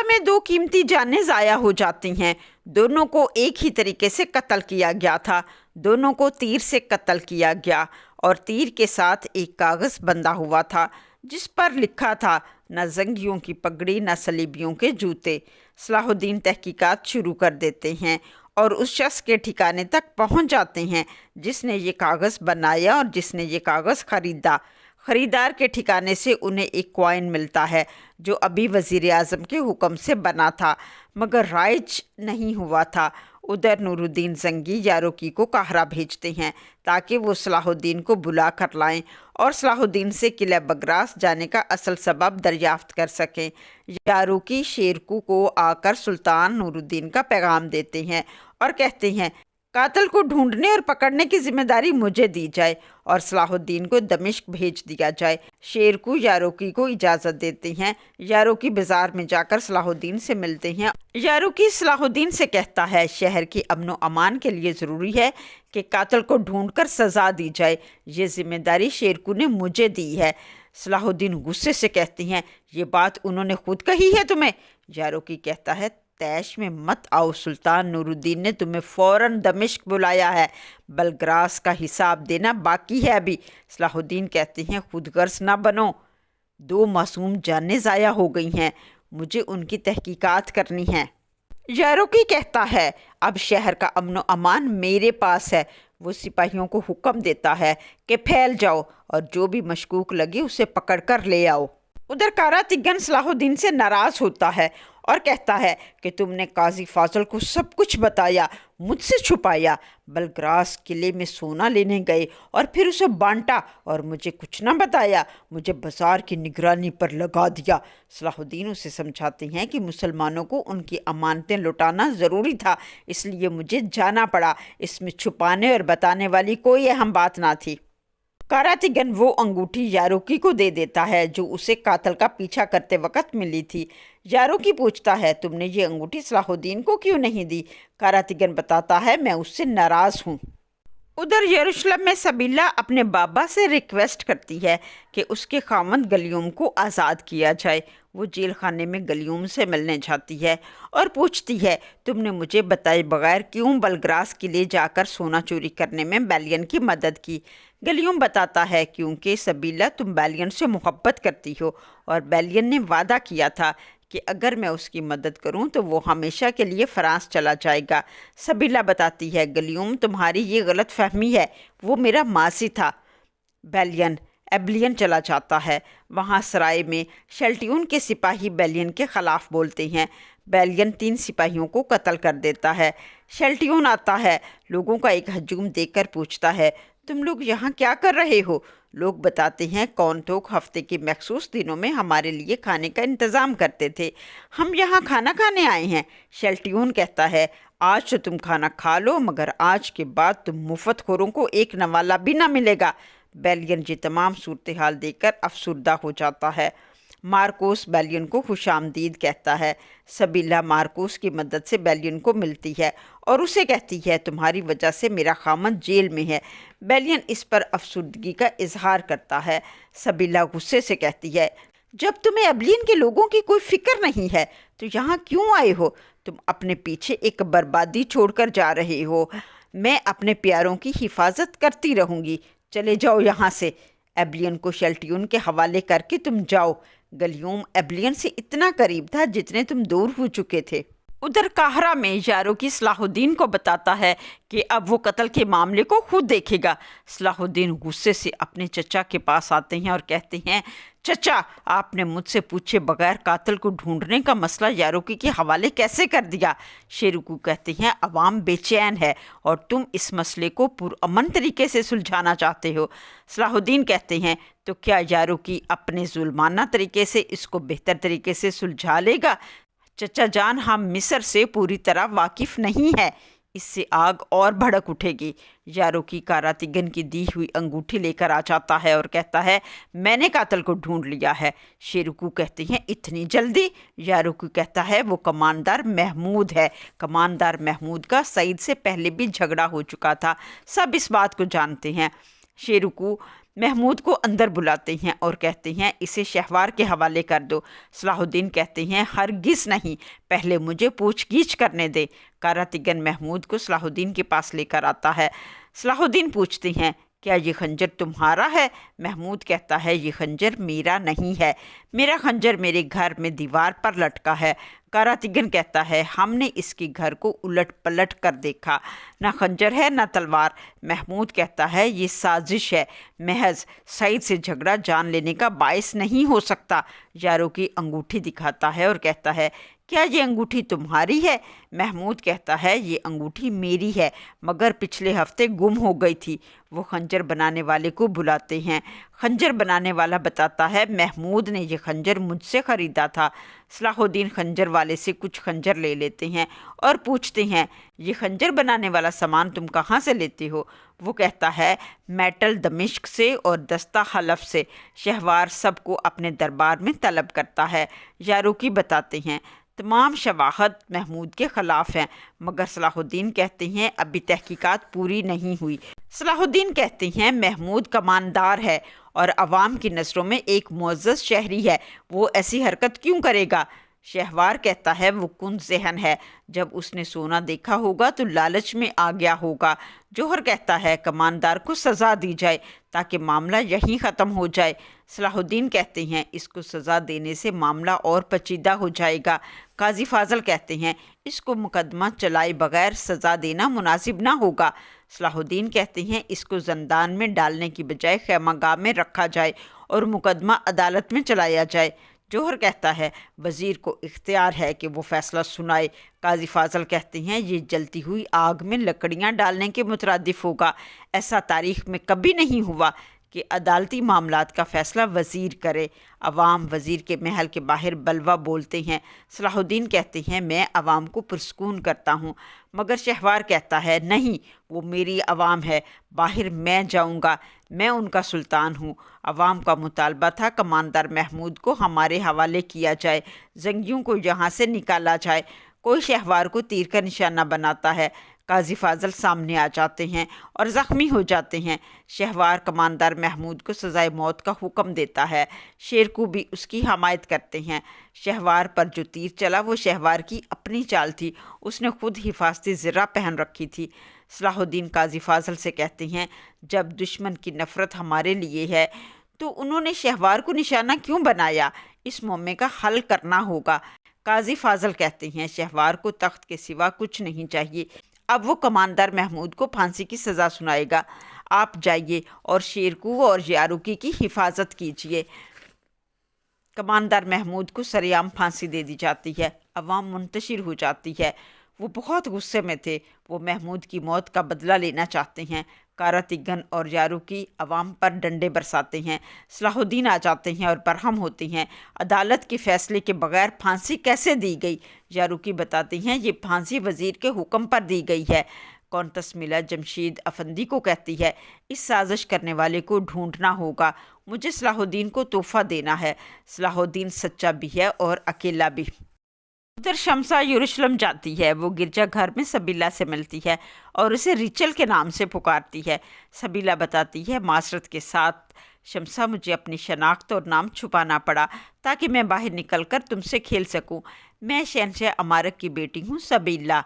یروشلم میں 2 قیمتی جانیں ضائع ہو جاتی ہیں۔ دونوں کو ایک ہی طریقے سے قتل کیا گیا تھا۔ دونوں کو تیر سے قتل کیا گیا اور تیر کے ساتھ ایک کاغذ بندھا ہوا تھا جس پر لکھا تھا، نہ زنگیوں کی پگڑی نہ صلیبیوں کے جوتے۔ صلاح الدین تحقیقات شروع کر دیتے ہیں اور اس شخص کے ٹھکانے تک پہنچ جاتے ہیں جس نے یہ کاغذ بنایا اور جس نے یہ کاغذ خریدا۔ خریدار کے ٹھکانے سے انہیں ایک کوائن ملتا ہے جو ابھی وزیر اعظم کے حکم سے بنا تھا مگر رائج نہیں ہوا تھا۔ ادھر نور الدین زنگی یاروکی کو قاہرہ بھیجتے ہیں تاکہ وہ صلاح الدین کو بلا کر لائیں اور صلاح الدین سے قلعہ بگراس جانے کا اصل سبب دریافت کر سکیں۔ یاروکی شیرکو کو آ کر سلطان نور الدین کا پیغام دیتے ہیں اور کہتے ہیں قاتل کو ڈھونڈنے اور پکڑنے کی ذمہ داری مجھے دی جائے اور صلاح الدین کو دمشق بھیج دیا جائے۔ شیرکو یاروکی کو اجازت دیتے ہیں۔ یاروکی بازار میں جا کر صلاح الدین سے ملتے ہیں۔ یاروکی صلاح الدین سے کہتا ہے شہر کے امن و امان کے لیے ضروری ہے کہ قاتل کو ڈھونڈ کر سزا دی جائے۔ یہ ذمہ داری شیرکو نے مجھے دی ہے۔ صلاح الدین غصے سے کہتے ہیں یہ بات انہوں نے خود کہی ہے تمہیں؟ یاروکی کہتا ہے تیش میں مت آؤ، سلطان نور الدین نے تمہیں فوراً دمشق بلایا ہے، بلگراس کا حساب دینا باقی ہے ابھی۔ صلاح الدین کہتے ہیں خود غرض نہ بنو، 2 معصوم جانیں ضائع ہو گئی ہیں، مجھے ان کی تحقیقات کرنی ہے۔ یاروکی کہتا ہے اب شہر کا امن و امان میرے پاس ہے۔ وہ سپاہیوں کو حکم دیتا ہے کہ پھیل جاؤ اور جو بھی مشکوک لگے اسے پکڑ کر لے آؤ۔ ادھر قاراتگن صلاح الدین سے ناراض ہوتا ہے اور کہتا ہے کہ تم نے قاضی فاضل کو سب کچھ بتایا، مجھ سے چھپایا، بلگراس قلعے میں سونا لینے گئے اور پھر اسے بانٹا اور مجھے کچھ نہ بتایا، مجھے بازار کی نگرانی پر لگا دیا۔ صلاح الدین اسے سمجھاتے ہیں کہ مسلمانوں کو ان کی امانتیں لوٹانا ضروری تھا، اس لیے مجھے جانا پڑا، اس میں چھپانے اور بتانے والی کوئی اہم بات نہ تھی۔ قاراتگن وہ انگوٹھی یاروکی کو دے دیتا ہے جو اسے قاتل کا پیچھا کرتے وقت ملی تھی۔ یاروکی پوچھتا ہے تم نے یہ انگوٹھی صلاح الدین کو کیوں نہیں دی؟ قاراتگن بتاتا ہے میں اس سے ناراض ہوں۔ ادھر یروشلم میں سبیلہ اپنے بابا سے ریکویسٹ کرتی ہے کہ اس کے خاوند گلیوم کو آزاد کیا جائے۔ وہ جیل خانے میں گلیوم سے ملنے جاتی ہے اور پوچھتی ہے تم نے مجھے بتائے بغیر کیوں بلگراس قلعے جا کر سونا چوری کرنے میں بیلین کی مدد کی؟ گلیوم بتاتا ہے کیونکہ سبیلہ تم بیلین سے محبت کرتی ہو اور بیلین نے وعدہ کیا تھا کہ اگر میں اس کی مدد کروں تو وہ ہمیشہ کے لیے فرانس چلا جائے گا۔ سبیلہ بتاتی ہے گلیوم تمہاری یہ غلط فہمی ہے، وہ میرا ماضی تھا۔ بیلین ایبلین چلا جاتا ہے۔ وہاں سرائے میں شلٹیون کے سپاہی بیلین کے خلاف بولتے ہیں۔ بیلین 3 سپاہیوں کو قتل کر دیتا ہے۔ شلٹیون آتا ہے، لوگوں کا ایک ہجوم دیکھ کر پوچھتا ہے تم لوگ یہاں کیا کر رہے ہو؟ لوگ بتاتے ہیں کون توک ہفتے کے مخصوص دنوں میں ہمارے لیے کھانے کا انتظام کرتے تھے، ہم یہاں کھانا کھانے آئے ہیں۔ شلٹیون کہتا ہے آج تو تم کھانا کھا لو مگر آج کے بعد تم مفت خوروں کو ایک نوالا بھی نہ ملے گا۔ بیلین یہ تمام صورتحال دیکھ کر افسردہ ہو جاتا ہے۔ مارکوس بیلین کو خوش آمدید کہتا ہے۔ سبیلہ مارکوس کی مدد سے بیلین کو ملتی ہے اور اسے کہتی ہے تمہاری وجہ سے میرا خامد جیل میں ہے۔ بیلین اس پر افسردگی کا اظہار کرتا ہے۔ سبیلہ غصے سے کہتی ہے جب تمہیں ایبلین کے لوگوں کی کوئی فکر نہیں ہے تو یہاں کیوں آئے ہو؟ تم اپنے پیچھے ایک بربادی چھوڑ کر جا رہے ہو۔ میں اپنے پیاروں کی حفاظت کرتی رہوں گی، چلے جاؤ یہاں سے۔ ایبلین کو شلٹیون کے حوالے کر کے تم جاؤ۔ گلیوم ایبلین سے اتنا قریب تھا جتنے تم دور ہو چکے تھے۔ ادھر قاہرہ میں یاروکی صلاح الدین کو بتاتا ہے کہ اب وہ قتل کے معاملے کو خود دیکھے گا۔ صلاح الدین غصے سے اپنے چچا کے پاس آتے ہیں اور کہتے ہیں چچا آپ نے مجھ سے پوچھے بغیر قاتل کو ڈھونڈنے کا مسئلہ یاروکی کے حوالے کیسے کر دیا؟ شیرکو کہتے ہیں عوام بے چین ہے اور تم اس مسئلے کو پرامن طریقے سے سلجھانا چاہتے ہو۔ صلاح الدین کہتے ہیں تو کیا یاروکی اپنے ظلمانہ طریقے سے اس کو بہتر طریقے سے سلجھا لے گا؟ چچا جان ہم مصر سے پوری طرح واقف نہیں ہے، اس سے آگ اور بھڑک اٹھے گی۔ یاروکی قاراتگن کی دی ہوئی انگوٹھی لے کر آ جاتا ہے اور کہتا ہے میں نے قاتل کو ڈھونڈ لیا ہے۔ شیرکو کہتے ہیں اتنی جلدی؟ یاروکی کہتا ہے وہ کماندار محمود ہے۔ کماندار محمود کا سعید سے پہلے بھی جھگڑا ہو چکا تھا، سب اس بات کو جانتے ہیں۔ شیرکو محمود کو اندر بلاتے ہیں اور کہتے ہیں اسے شہوار کے حوالے کر دو۔ صلاح الدین کہتے ہیں ہرگز نہیں، پہلے مجھے پوچھ گچھ کرنے دے۔ قراتگن محمود کو صلاح الدین کے پاس لے کر آتا ہے۔ صلاح الدین پوچھتے ہیں کیا یہ خنجر تمہارا ہے؟ محمود کہتا ہے یہ خنجر میرا نہیں ہے، میرا خنجر میرے گھر میں دیوار پر لٹکا ہے۔ قراتگن کہتا ہے ہم نے اس کے گھر کو الٹ پلٹ کر دیکھا، نہ خنجر ہے نہ تلوار۔ محمود کہتا ہے یہ سازش ہے، محض سعید سے جھگڑا جان لینے کا باعث نہیں ہو سکتا۔ یارو کی انگوٹھی دکھاتا ہے اور کہتا ہے کیا یہ انگوٹھی تمہاری ہے؟ محمود کہتا ہے یہ انگوٹھی میری ہے، مگر پچھلے ہفتے گم ہو گئی تھی۔ وہ خنجر بنانے والے کو بلاتے ہیں۔ خنجر بنانے والا بتاتا ہے محمود نے یہ خنجر مجھ سے خریدا تھا۔ صلاح الدین خنجر والے سے کچھ خنجر لے لیتے ہیں اور پوچھتے ہیں یہ خنجر بنانے والا سامان تم کہاں سے لیتے ہو؟ وہ کہتا ہے میٹل دمشق سے اور دستہ حلب سے۔ شہوار سب کو اپنے دربار میں طلب کرتا ہے۔ یاروکی بتاتے ہیں تمام شواہد محمود کے خلاف ہیں، مگر صلاح الدین کہتے ہیں ابھی تحقیقات پوری نہیں ہوئی۔ صلاح الدین کہتے ہیں محمود کماندار ہے اور عوام کی نظروں میں ایک معزز شہری ہے، وہ ایسی حرکت کیوں کرے گا؟ شہوار کہتا ہے وہ کند ذہن ہے، جب اس نے سونا دیکھا ہوگا تو لالچ میں آ گیا ہوگا۔ جوہر کہتا ہے کماندار کو سزا دی جائے تاکہ معاملہ یہیں ختم ہو جائے۔ صلاح الدین کہتے ہیں اس کو سزا دینے سے معاملہ اور پیچیدہ ہو جائے گا۔ قاضی فاضل کہتے ہیں اس کو مقدمہ چلائے بغیر سزا دینا مناسب نہ ہوگا۔ صلاح الدین کہتے ہیں اس کو زندان میں ڈالنے کی بجائے خیمہ گاہ میں رکھا جائے اور مقدمہ عدالت میں چلایا جائے۔ جوہر کہتا ہے وزیر کو اختیار ہے کہ وہ فیصلہ سنائے۔ قاضی فاضل کہتے ہیں یہ جلتی ہوئی آگ میں لکڑیاں ڈالنے کے مترادف ہوگا، ایسا تاریخ میں کبھی نہیں ہوا کہ عدالتی معاملات کا فیصلہ وزیر کرے۔ عوام وزیر کے محل کے باہر بلوہ بولتے ہیں۔ صلاح الدین کہتے ہیں میں عوام کو پرسکون کرتا ہوں، مگر شہوار کہتا ہے نہیں، وہ میری عوام ہے، باہر میں جاؤں گا، میں ان کا سلطان ہوں۔ عوام کا مطالبہ تھا کماندار محمود کو ہمارے حوالے کیا جائے، زنگیوں کو یہاں سے نکالا جائے۔ کوئی شہوار کو تیر کا نشانہ بناتا ہے۔ قاضی فاضل سامنے آ جاتے ہیں اور زخمی ہو جاتے ہیں۔ شہوار کماندار محمود کو سزائے موت کا حکم دیتا ہے۔ شیرکو بھی اس کی حمایت کرتے ہیں۔ شہوار پر جو تیر چلا وہ شہوار کی اپنی چال تھی، اس نے خود حفاظتی زرہ پہن رکھی تھی۔ صلاح الدین قاضی فاضل سے کہتے ہیں جب دشمن کی نفرت ہمارے لیے ہے تو انہوں نے شہوار کو نشانہ کیوں بنایا؟ اس معمے کا حل کرنا ہوگا۔ قاضی فاضل کہتے ہیں شہوار کو تخت کے سوا کچھ نہیں چاہیے، اب وہ کماندار محمود کو پھانسی کی سزا سنائے گا۔ آپ جائیے اور شیرکو اور یاروکی کی حفاظت کیجیے۔ کماندار محمود کو سریعام پھانسی دے دی جاتی ہے۔ عوام منتشر ہو جاتی ہے۔ وہ بہت غصے میں تھے، وہ محمود کی موت کا بدلہ لینا چاہتے ہیں۔ قراتگن اور یاروکی عوام پر ڈنڈے برساتے ہیں۔ صلاح الدین آ جاتے ہیں اور برہم ہوتے ہیں، عدالت کے فیصلے کے بغیر پھانسی کیسے دی گئی؟ یاروکی بتاتے ہیں یہ پھانسی وزیر کے حکم پر دی گئی ہے۔ کونٹس ملا جمشید افندی کو کہتی ہے اس سازش کرنے والے کو ڈھونڈنا ہوگا، مجھے صلاح الدین کو تحفہ دینا ہے۔ صلاح الدین سچا بھی ہے اور اکیلا بھی۔ ادھر شمسا یروشلم جاتی ہے، وہ گرجا گھر میں سبیلا سے ملتی ہے اور اسے ریچل کے نام سے پکارتی ہے۔ سبیلا بتاتی ہے معذرت کے ساتھ شمسا مجھے اپنی شناخت اور نام چھپانا پڑا تاکہ میں باہر نکل کر تم سے کھیل سکوں، میں شہنشاہ امارک کی بیٹی ہوں سبیلا۔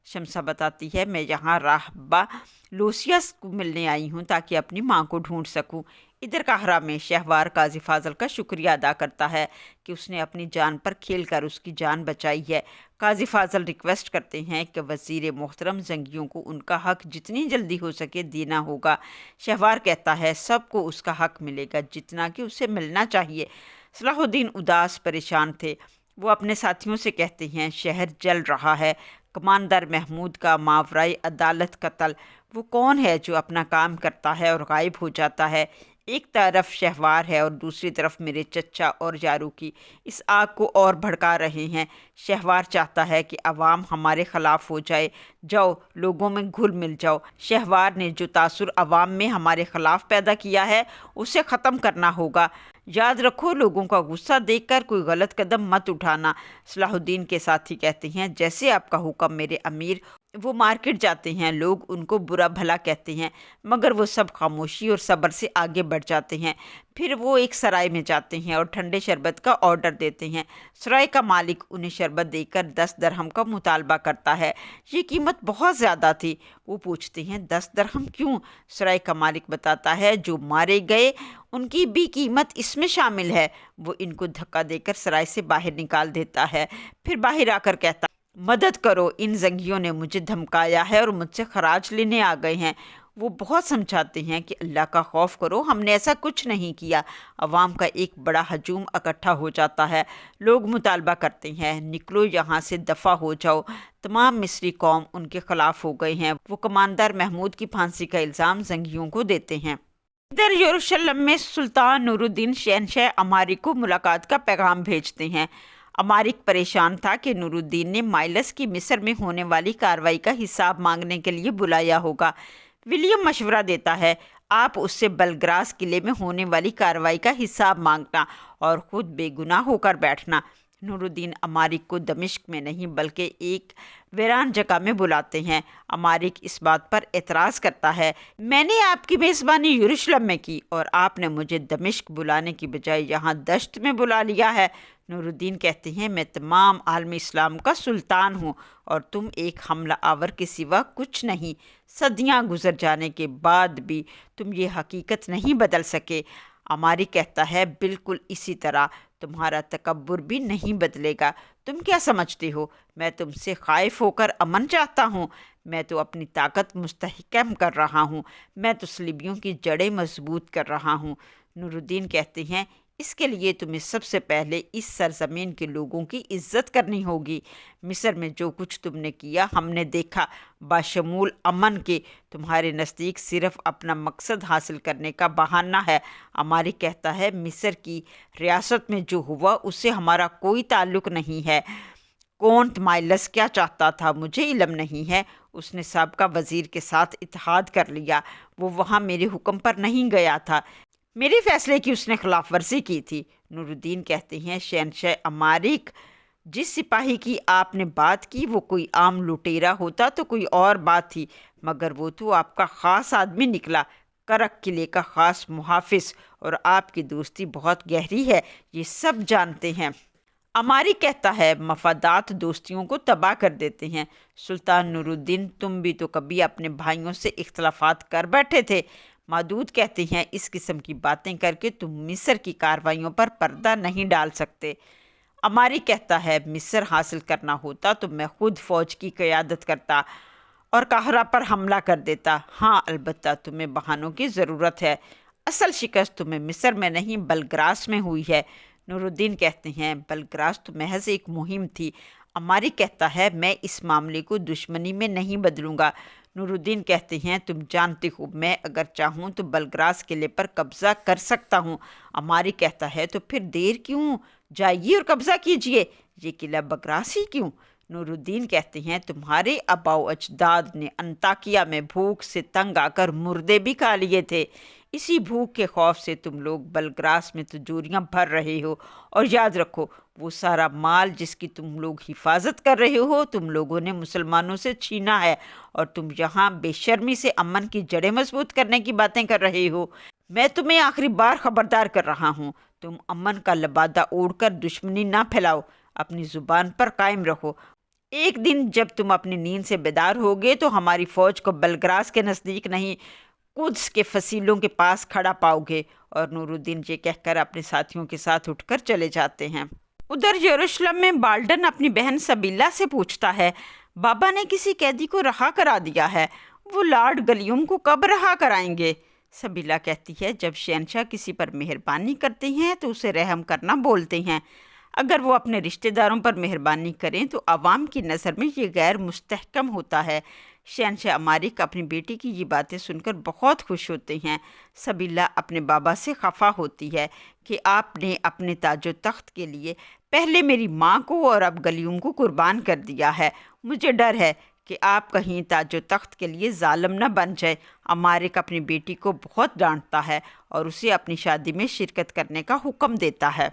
شمسا بتاتی ہے میں یہاں راہبہ لوسیاس کو ملنے آئی ہوں تاکہ اپنی ماں کو ڈھونڈ سکوں۔ ادھر قاہرہ میں شہوار قاضی فاضل کا شکریہ ادا کرتا ہے کہ اس نے اپنی جان پر کھیل کر اس کی جان بچائی ہے۔ قاضی فاضل ریکویسٹ کرتے ہیں کہ وزیر محترم زنگیوں کو ان کا حق جتنی جلدی ہو سکے دینا ہوگا۔ شہوار کہتا ہے سب کو اس کا حق ملے گا جتنا کہ اسے ملنا چاہیے۔ صلاح الدین اداس پریشان تھے۔ وہ اپنے ساتھیوں سے کہتے ہیں شہر جل رہا ہے، کماندار محمود کا ماورائے عدالت قتل، وہ کون ہے جو اپنا کام کرتا ہے اور غائب ہو جاتا ہے؟ ایک طرف شہوار ہے اور دوسری طرف میرے چچا اور یاروکی اس آگ کو اور بھڑکا رہے ہیں۔ شہوار چاہتا ہے کہ عوام ہمارے خلاف ہو جائے، جاؤ لوگوں میں گھل مل جاؤ۔ شہوار نے جو تاثر عوام میں ہمارے خلاف پیدا کیا ہے اسے ختم کرنا ہوگا۔ یاد رکھو لوگوں کا غصہ دیکھ کر کوئی غلط قدم مت اٹھانا۔ صلاح الدین کے ساتھی کہتے ہیں جیسے آپ کا حکم میرے امیر۔ وہ مارکیٹ جاتے ہیں، لوگ ان کو برا بھلا کہتے ہیں، مگر وہ سب خاموشی اور صبر سے آگے بڑھ جاتے ہیں۔ پھر وہ ایک سرائے میں جاتے ہیں اور ٹھنڈے شربت کا آرڈر دیتے ہیں۔ سرائے کا مالک انہیں شربت دے کر 10 درہم کا مطالبہ کرتا ہے۔ یہ قیمت بہت زیادہ تھی۔ وہ پوچھتے ہیں 10 درہم کیوں؟ سرائے کا مالک بتاتا ہے جو مارے گئے ان کی بھی قیمت اس میں شامل ہے۔ وہ ان کو دھکا دے کر سرائے سے باہر نکال دیتا ہے، پھر باہر آ کر کہتا ہے مدد کرو، ان زنگیوں نے مجھے دھمکایا ہے اور مجھ سے خراج لینے آ گئے ہیں۔ وہ بہت سمجھاتے ہیں کہ اللہ کا خوف کرو، ہم نے ایسا کچھ نہیں کیا۔ عوام کا ایک بڑا ہجوم اکٹھا ہو جاتا ہے، لوگ مطالبہ کرتے ہیں نکلو یہاں سے، دفع ہو جاؤ۔ تمام مصری قوم ان کے خلاف ہو گئے ہیں۔ وہ کماندار محمود کی پھانسی کا الزام زنگیوں کو دیتے ہیں۔ ادھر یروشلم میں سلطان نور الدین شہنشاہ امارک کو ملاقات کا پیغام بھیجتے ہیں۔ امارک پریشان تھا کہ نور الدین نے مائلس کی مصر میں ہونے والی کارروائی کا حساب مانگنے کے لیے بلایا ہوگا۔ ولیم مشورہ دیتا ہے آپ اس سے بلگراس قلعے میں ہونے والی کارروائی کا حساب مانگنا اور خود بے گناہ ہو کر بیٹھنا۔ نور الدین امارک کو دمشق میں نہیں بلکہ ایک ویران جگہ میں بلاتے ہیں۔ امارک اس بات پر اعتراض کرتا ہے میں نے آپ کی میزبانی یروشلم میں کی اور آپ نے مجھے دمشق بلانے کی بجائے یہاں دشت میں بلا لیا ہے۔ نور الدین کہتے ہیں میں تمام عالم اسلام کا سلطان ہوں اور تم ایک حملہ آور کے سوا کچھ نہیں۔ صدیاں گزر جانے کے بعد بھی تم یہ حقیقت نہیں بدل سکے۔ امارک کہتا ہے بالکل اسی طرح تمہارا تکبر بھی نہیں بدلے گا۔ تم کیا سمجھتے ہو میں تم سے خائف ہو کر امن چاہتا ہوں؟ میں تو اپنی طاقت مستحکم کر رہا ہوں، میں تو صلیبیوں کی جڑیں مضبوط کر رہا ہوں۔ نور الدین کہتے ہیں اس کے لیے تمہیں سب سے پہلے اس سرزمین کے لوگوں کی عزت کرنی ہوگی۔ مصر میں جو کچھ تم نے کیا ہم نے دیکھا، بشمول امن کے تمہارے نزدیک صرف اپنا مقصد حاصل کرنے کا بہانہ ہے۔ امارک کہتا ہے مصر کی ریاست میں جو ہوا اس سے ہمارا کوئی تعلق نہیں ہے۔ کونٹ مائلس کیا چاہتا تھا مجھے علم نہیں ہے۔ اس نے سابقہ وزیر کے ساتھ اتحاد کر لیا، وہ وہاں میرے حکم پر نہیں گیا تھا، میرے فیصلے کی اس نے خلاف ورزی کی تھی۔ نور الدین کہتے ہیں شہنشاہ امارک جس سپاہی کی آپ نے بات کی وہ کوئی عام لٹیرا ہوتا تو کوئی اور بات تھی، مگر وہ تو آپ کا خاص آدمی نکلا، کرک قلعے کا خاص محافظ، اور آپ کی دوستی بہت گہری ہے، یہ سب جانتے ہیں۔ امارک کہتا ہے مفادات دوستیوں کو تباہ کر دیتے ہیں۔ سلطان نور الدین تم بھی تو کبھی اپنے بھائیوں سے اختلافات کر بیٹھے تھے۔ مودود کہتے ہیں اس قسم کی باتیں کر کے تم مصر کی کارروائیوں پر پردہ نہیں ڈال سکتے۔ امارک کہتا ہے مصر حاصل کرنا ہوتا تو میں خود فوج کی قیادت کرتا اور قاہرہ پر حملہ کر دیتا۔ ہاں البتہ تمہیں بہانوں کی ضرورت ہے، اصل شکست تمہیں مصر میں نہیں بلگراس میں ہوئی ہے۔ نور الدین کہتے ہیں بلگراس تو محض ایک مہم تھی۔ امارک کہتا ہے میں اس معاملے کو دشمنی میں نہیں بدلوں گا۔ نور الدین کہتے ہیں تم جانتے ہو میں اگر چاہوں تو بلگراس قلعے پر قبضہ کر سکتا ہوں۔ امارک کہتا ہے تو پھر دیر کیوں، جائیے اور قبضہ کیجیے، یہ قلعہ بگراس ہی کیوں؟ نور الدین کہتے ہیں تمہارے آباء و اجداد نے انطاکیہ میں بھوک سے تنگ آ کر مردے بھی کھا لیے تھے، اسی بھوک کے خوف سے تم لوگ بلگراس میں تجوریاں بھر رہے ہو، اور یاد رکھو وہ سارا مال جس کی تم لوگ حفاظت کر رہے ہو تم لوگوں نے مسلمانوں سے چھینا ہے، اور تم یہاں بے شرمی سے امن کی جڑیں مضبوط کرنے کی باتیں کر رہے ہو۔ میں تمہیں آخری بار خبردار کر رہا ہوں، تم امن کا لبادہ اوڑھ کر دشمنی نہ پھیلاؤ، اپنی زبان پر قائم رہو۔ ایک دن جب تم اپنی نیند سے بیدار ہوگے تو ہماری فوج کو بلگراس کے نزدیک نہیں قدس کے فصیلوں کے پاس کھڑا پاؤ گے۔ اور نور الدین یہ کہہ کر اپنے ساتھیوں کے ساتھ اٹھ کر چلے جاتے ہیں۔ ادھر یروشلم میں بالڈن اپنی بہن سبیلا سے پوچھتا ہے بابا نے کسی قیدی کو رہا کرا دیا ہے، وہ لارڈ گلیوم کو کب رہا کرائیں گے؟ سبیلا کہتی ہے جب شہنشاہ کسی پر مہربانی کرتے ہیں تو اسے رحم کرنا بولتے ہیں، اگر وہ اپنے رشتہ داروں پر مہربانی کریں تو عوام کی نظر میں یہ غیر مستحکم ہوتا ہے۔ شہنشاہ امارک اپنی بیٹی کی یہ باتیں سن کر بہت خوش ہوتے ہیں۔ سبیلا اپنے بابا سے خفا ہوتی ہے کہ آپ نے اپنے تاج و تخت کے لیے پہلے میری ماں کو اور اب گلیوم کو قربان کر دیا ہے، مجھے ڈر ہے کہ آپ کہیں تاج و تخت کے لیے ظالم نہ بن جائے۔ امارک اپنی بیٹی کو بہت ڈانٹتا ہے اور اسے اپنی شادی میں شرکت کرنے کا حکم دیتا ہے۔